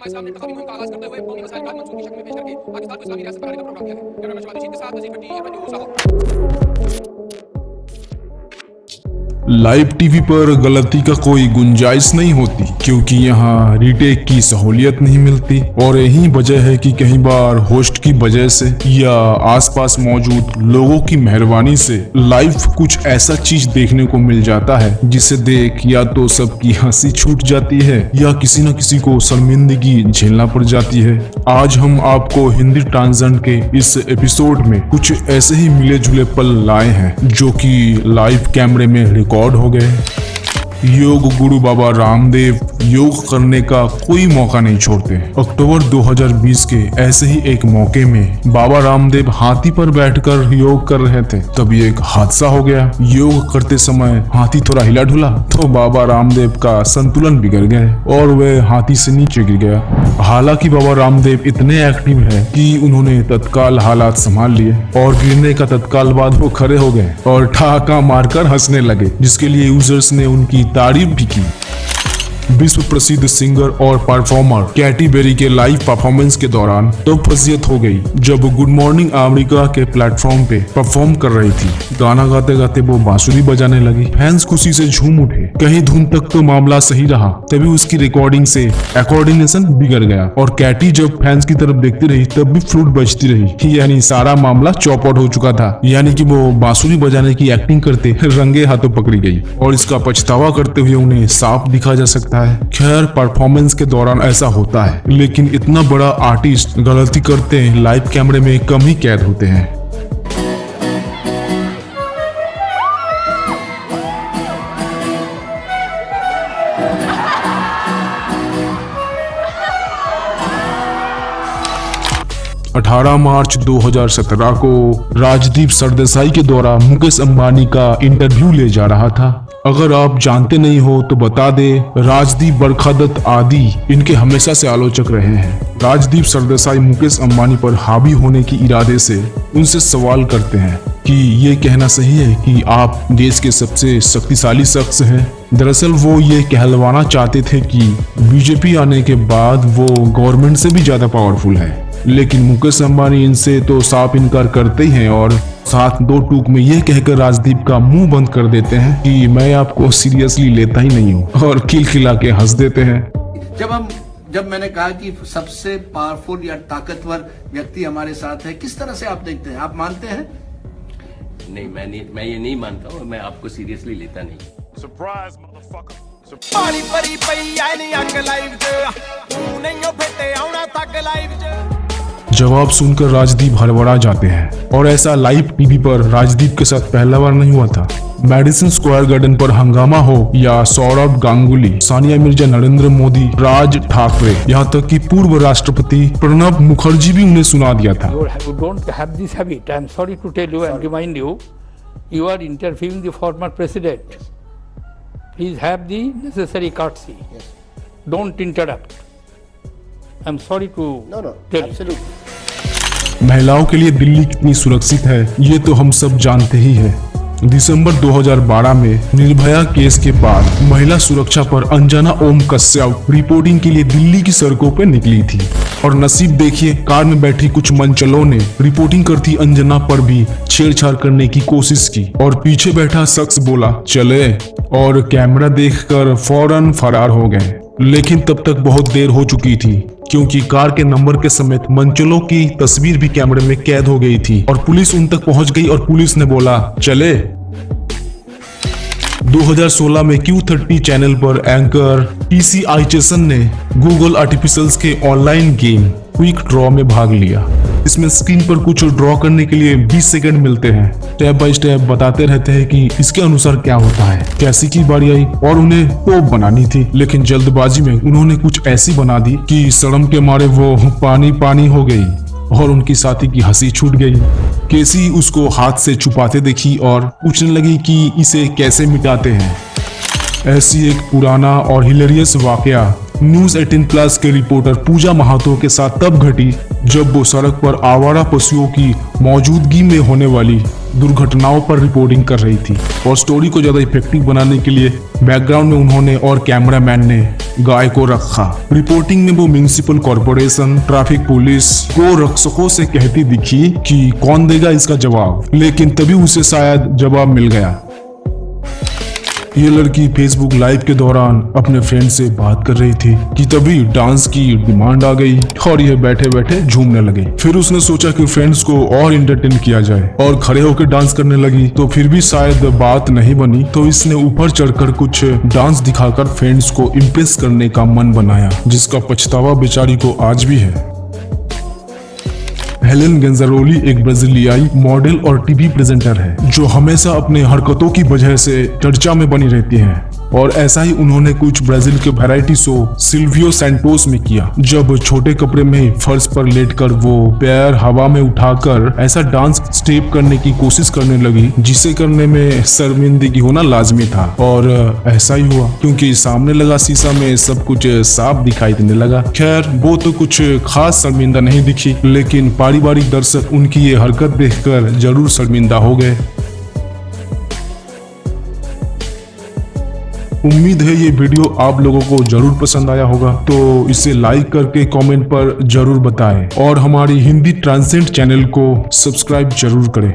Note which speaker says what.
Speaker 1: हमारे सामने तहरीरी मुहिम का आगाज करते हुए कौमी मसाइल को मंसूर की शक्ल में पेश करके पाकिस्तान को इस्लामी रियासत बनाने का प्रोग्राम किया है। कैमरा मैन शवाद रशीद के साथ नजीर भट्टी, एयरमैन साहब।
Speaker 2: लाइव टीवी पर गलती का कोई गुंजाइश नहीं होती क्योंकि यहाँ रीटेक की सहूलियत नहीं मिलती और यही वजह है कि कई बार होस्ट की वजह से या आसपास मौजूद लोगों की मेहरबानी से लाइव कुछ ऐसा चीज देखने को मिल जाता है जिसे देख या तो सबकी हंसी छूट जाती है या किसी न किसी को शर्मिंदगी झेलना पड़ जाती है। आज हम आपको हिंदी ट्रांसजेंड के इस एपिसोड में कुछ ऐसे ही मिले जुले पल लाए हैं जो कि लाइव कैमरे में रिकॉर्ड हो गए। योग गुरु बाबा रामदेव योग करने का कोई मौका नहीं छोड़ते। अक्टूबर 2020 के ऐसे ही एक मौके में बाबा रामदेव हाथी पर बैठकर योग कर रहे थे, तभी एक हादसा हो गया। योग करते समय हाथी थोड़ा हिला ढुला तो बाबा रामदेव का संतुलन बिगड़ गया और वह हाथी से नीचे गिर गया। हालांकि बाबा रामदेव इतने एक्टिव है कि उन्होंने तत्काल हालात संभाल लिए और गिरने का तत्काल बाद वो खड़े हो गए और ठहाका मारकर हंसने लगे, जिसके लिए यूजर्स ने उनकी तारीफ भी की। विश्व प्रसिद्ध सिंगर और परफॉर्मर कैटी बेरी के लाइव परफॉर्मेंस के दौरान तब फजीयत हो गई जब गुड मॉर्निंग अमेरिका के प्लेटफॉर्म पे परफॉर्म कर रही थी। गाना गाते गाते वो बांसुरी बजाने लगी। फैंस खुशी से झूम उठे। कहीं धुन तक तो मामला सही रहा, तभी उसकी रिकॉर्डिंग से कोऑर्डिनेशन बिगड़ गया और कैटी जब फैंस की तरफ देखती रही तब भी फ्लूट बजती रही, यानी सारा मामला चौपट हो चुका था। यानी कि वो बांसुरी बजाने की एक्टिंग करते रंगे हाथों पकड़ी गई और इसका पछतावा करते हुए उन्हें साफ दिखा जा सकता है। खैर, परफॉर्मेंस के दौरान ऐसा होता है, लेकिन इतना बड़ा आर्टिस्ट गलती करते हैं लाइव कैमरे में कम ही कैद होते हैं। मार्च 2017 को राजदीप सरदेसाई के द्वारा मुकेश अंबानी का इंटरव्यू ले जा रहा था। अगर आप जानते नहीं हो तो बता दे, राजदीप, बरखा दत्त आदि इनके हमेशा से आलोचक रहे हैं। राजदीप सरदेसाई मुकेश अंबानी पर हावी होने की इरादे से उनसे सवाल करते हैं कि ये कहना सही है कि आप देश के सबसे शक्तिशाली शख्स हैं। दरअसल वो ये कहलवाना चाहते थे कि बीजेपी आने के बाद वो गवर्नमेंट से भी ज्यादा पावरफुल है, लेकिन मुकेश अंबानी इनसे तो साफ इनकार करते ही हैं और साथ दो टूक में ये कहकर राजदीप का मुंह बंद कर देते हैं कि मैं आपको सीरियसली लेता ही नहीं हूँ और खिलखिला के हंस देते हैं।
Speaker 3: जब मैंने कहा कि सबसे पावरफुल या ताकतवर व्यक्ति हमारे साथ है, किस तरह से आप देखते हैं? आप मानते हैं?
Speaker 4: नहीं, मैं ये नहीं मानता हूँ, मैं आपको सीरियसली लेता नहीं।
Speaker 5: Surprise, motherfucker.
Speaker 6: पानी परी पई आई नहीं अग लाइव च तू नहीं हो फिटे आउना तक लाइव च।
Speaker 2: जवाब सुनकर राजदीप हड़बड़ा जाते हैं और ऐसा लाइव टीवी पर राजदीप के साथ पहला बार नहीं हुआ था। मेडिसन स्क्वायर गार्डन पर हंगामा हो या सौरभ गांगुली, सानिया मिर्जा, नरेंद्र मोदी, राज ठाकरे, यहाँ तक कि पूर्व राष्ट्रपति प्रणब मुखर्जी भी उन्हें सुना दिया था।
Speaker 7: You don't have this habit. I'm sorry to tell you and remind you, you are interviewing the former president. Please have the necessary courtesy. Don't interrupt. I'm sorry to tell you.
Speaker 2: महिलाओं के लिए दिल्ली कितनी सुरक्षित है ये तो हम सब जानते ही हैं। दिसंबर 2012 में निर्भया केस के बाद महिला सुरक्षा पर अंजना ओम कश्यप रिपोर्टिंग के लिए दिल्ली की सड़कों पर निकली थी और नसीब देखिए, कार में बैठी कुछ मनचलों ने रिपोर्टिंग करती अंजना पर भी छेड़छाड़ करने की कोशिश की और पीछे बैठा शख्स बोला चले और कैमरा देखकर फौरन फरार हो गए। लेकिन तब तक बहुत देर हो चुकी थी क्योंकि कार के नंबर के समेत मंचलों की तस्वीर भी कैमरे में कैद हो गई थी और पुलिस उन तक पहुंच गई और पुलिस ने बोला चले। 2016 में Q30 चैनल पर एंकर PC आइचेसन ने गूगल आर्टिफिशियल्स के ऑनलाइन गेम क्विक ड्रॉ में भाग लिया। इसमें स्क्रीन पर कुछ ड्रॉ करने के लिए 20 सेकंड मिलते हैं। स्टेप बाय स्टेप बताते रहते हैं कि इसके अनुसार क्या होता है। कैसी की बारी आई और उन्हें तोप बनानी थी, लेकिन जल्दबाजी में उन्होंने कुछ ऐसी बना दी कि शर्म के मारे वो पानी पानी हो गई और उनकी साथी की हंसी छूट गई। केसी उसको हाथ से छुपाते देखी और पूछने लगी कि इसे कैसे मिटाते हैं। ऐसी एक पुराना और हिलेरियस वाकया न्यूज 18+ के रिपोर्टर पूजा महातो के साथ तब घटी जब वो सड़क पर आवारा पशुओं की मौजूदगी में होने वाली दुर्घटनाओं पर रिपोर्टिंग कर रही थी। और स्टोरी को ज्यादा इफेक्टिव बनाने के लिए बैकग्राउंड में उन्होंने और कैमरामैन ने गाय को रखा। रिपोर्टिंग में वो म्युनिसिपल कॉर्पोरेशन, ट्रैफिक पुलिस को रक्षकों से कहती दिखी कि कौन देगा इसका जवाब, लेकिन तभी उसे शायद जवाब मिल गया। ये लड़की फेसबुक लाइव के दौरान अपने फ्रेंड से बात कर रही थी कि तभी डांस की डिमांड आ गई और ये बैठे बैठे झूमने लगे। फिर उसने सोचा कि फ्रेंड्स को और एंटरटेन किया जाए और खड़े होकर डांस करने लगी, तो फिर भी शायद बात नहीं बनी, तो इसने ऊपर चढ़कर कुछ डांस दिखाकर फ्रेंड्स को इम्प्रेस करने का मन बनाया, जिसका पछतावा बेचारी को आज भी है। हेलेन गेंजारोली एक ब्राजीलियाई मॉडल और टीवी प्रेजेंटर है जो हमेशा अपने हरकतों की वजह से चर्चा में बनी रहती हैं। और ऐसा ही उन्होंने कुछ ब्राजील के वैरायटी शो सिल्वियो सैंटोस में किया, जब छोटे कपड़े में फर्श पर लेटकर वो पैर हवा में उठाकर ऐसा डांस स्टेप करने की कोशिश करने लगी जिसे करने में शर्मिंदगी होना लाजमी था। और ऐसा ही हुआ, क्योंकि सामने लगा शीशा में सब कुछ साफ दिखाई देने लगा। खैर वो तो कुछ खास शर्मिंदा नहीं दिखी, लेकिन पारिवारिक दर्शक उनकी ये हरकत देखकर जरूर शर्मिंदा हो गए। उम्मीद है ये वीडियो आप लोगों को जरूर पसंद आया होगा, तो इसे लाइक करके कमेंट पर जरूर बताएं और हमारी हिंदी ट्रांसेंट चैनल को सब्सक्राइब जरूर करें।